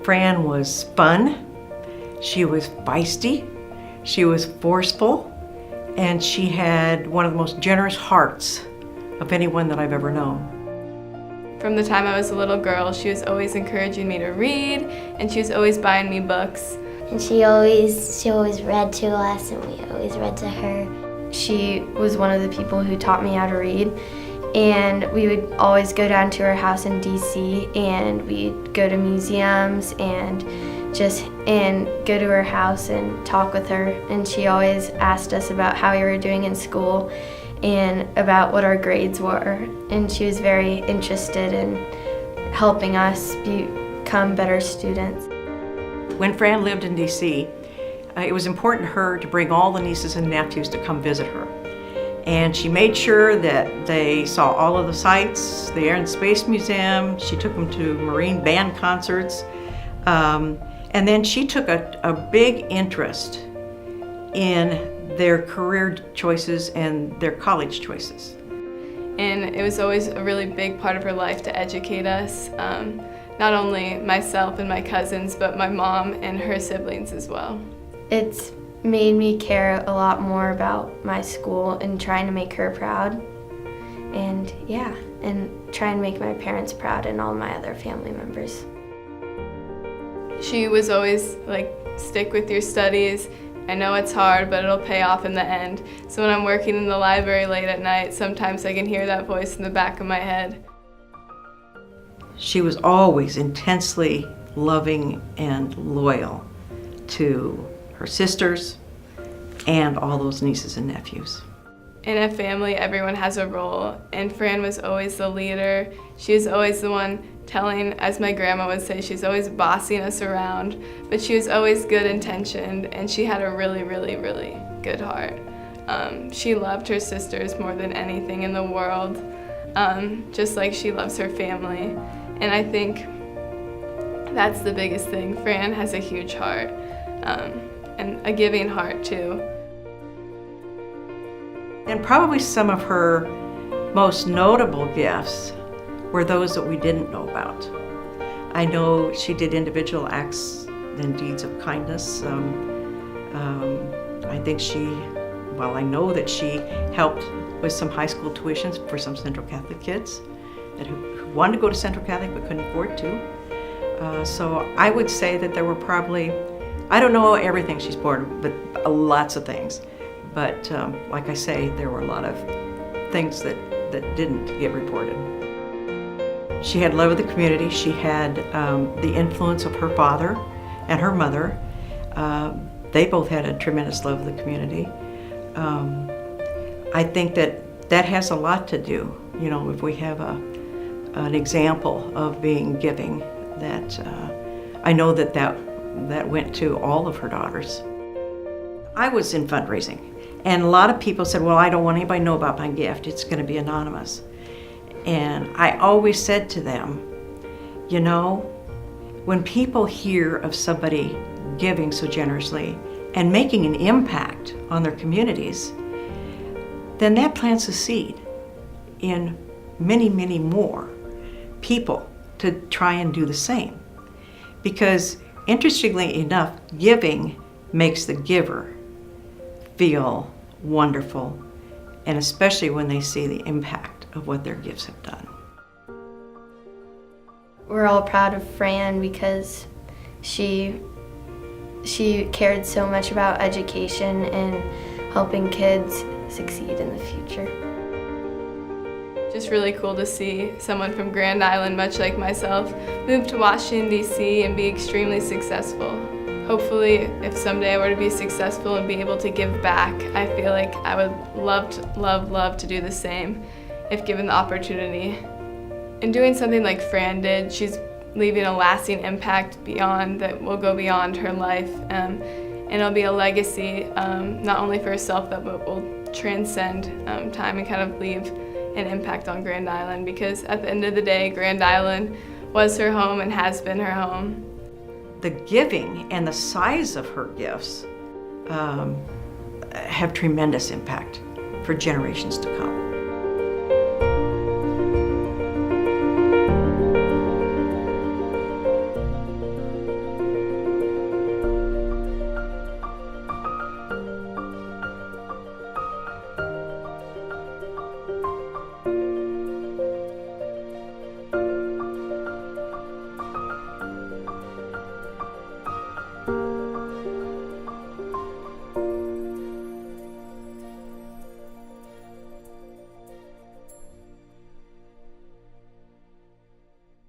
Fran was fun, she was feisty, she was forceful, and she had one of the most generous hearts of anyone that I've ever known. From the time I was a little girl, she was always encouraging me to read, and she was always buying me books. And she always read to us, and we always read to her. She was one of the people who taught me how to read, and we would always go down to her house in DC, and we'd go to museums and go to her house and talk with her. And she always asked us about how we were doing in school and about what our grades were. And she was very interested in helping us become better students. When Fran lived in DC, it was important to her to bring all the nieces and nephews to come visit her. And she made sure that they saw all of the sites, the Air and Space Museum. She took them to Marine band concerts. And then she took a big interest in their career choices and their college choices. And it was always a really big part of her life to educate us, not only myself and my cousins, but my mom and her siblings as well. It's made me care a lot more about my school and trying to make her proud. And try and make my parents proud and all my other family members. She was always like, stick with your studies. I know it's hard, but it'll pay off in the end. So when I'm working in the library late at night, sometimes I can hear that voice in the back of my head. She was always intensely loving and loyal to her sisters and all those nieces and nephews. In a family, everyone has a role, and Fran was always the leader. She was always the one telling, as my grandma would say, she's always bossing us around, but she was always good intentioned, and she had a really, really, really good heart. She loved her sisters more than anything in the world, just like she loves her family. And I think that's the biggest thing. Fran has a huge heart, and a giving heart too. And probably some of her most notable gifts were those that we didn't know about. I know she did individual acts and deeds of kindness. I know that she helped with some high school tuitions for some Central Catholic kids who wanted to go to Central Catholic but couldn't afford to. So I would say that there were probably, I don't know everything she's born, but lots of things. But like I say, there were a lot of things that didn't get reported. She had love of the community. She had the influence of her father and her mother. They both had a tremendous love of the community. I think that has a lot to do, if we have an example of being giving, that I know that went to all of her daughters. I was in fundraising, and a lot of people said, well, I don't want anybody to know about my gift. It's going to be anonymous. And I always said to them, when people hear of somebody giving so generously and making an impact on their communities, then that plants a seed in many, many more people to try and do the same. Because interestingly enough, giving makes the giver feel wonderful, and especially when they see the impact of what their gifts have done. We're all proud of Fran because she cared so much about education and helping kids succeed in the future. Just really cool to see someone from Grand Island, much like myself, move to Washington, D.C. and be extremely successful. Hopefully, if someday I were to be successful and be able to give back, I feel like I would love to do the same if given the opportunity. And doing something like Fran did, she's leaving a lasting impact that will go beyond her life. And it'll be a legacy, not only for herself, but will transcend time and kind of leave an impact on Grand Island, because at the end of the day, Grand Island was her home and has been her home. The giving and the size of her gifts have tremendous impact for generations to come.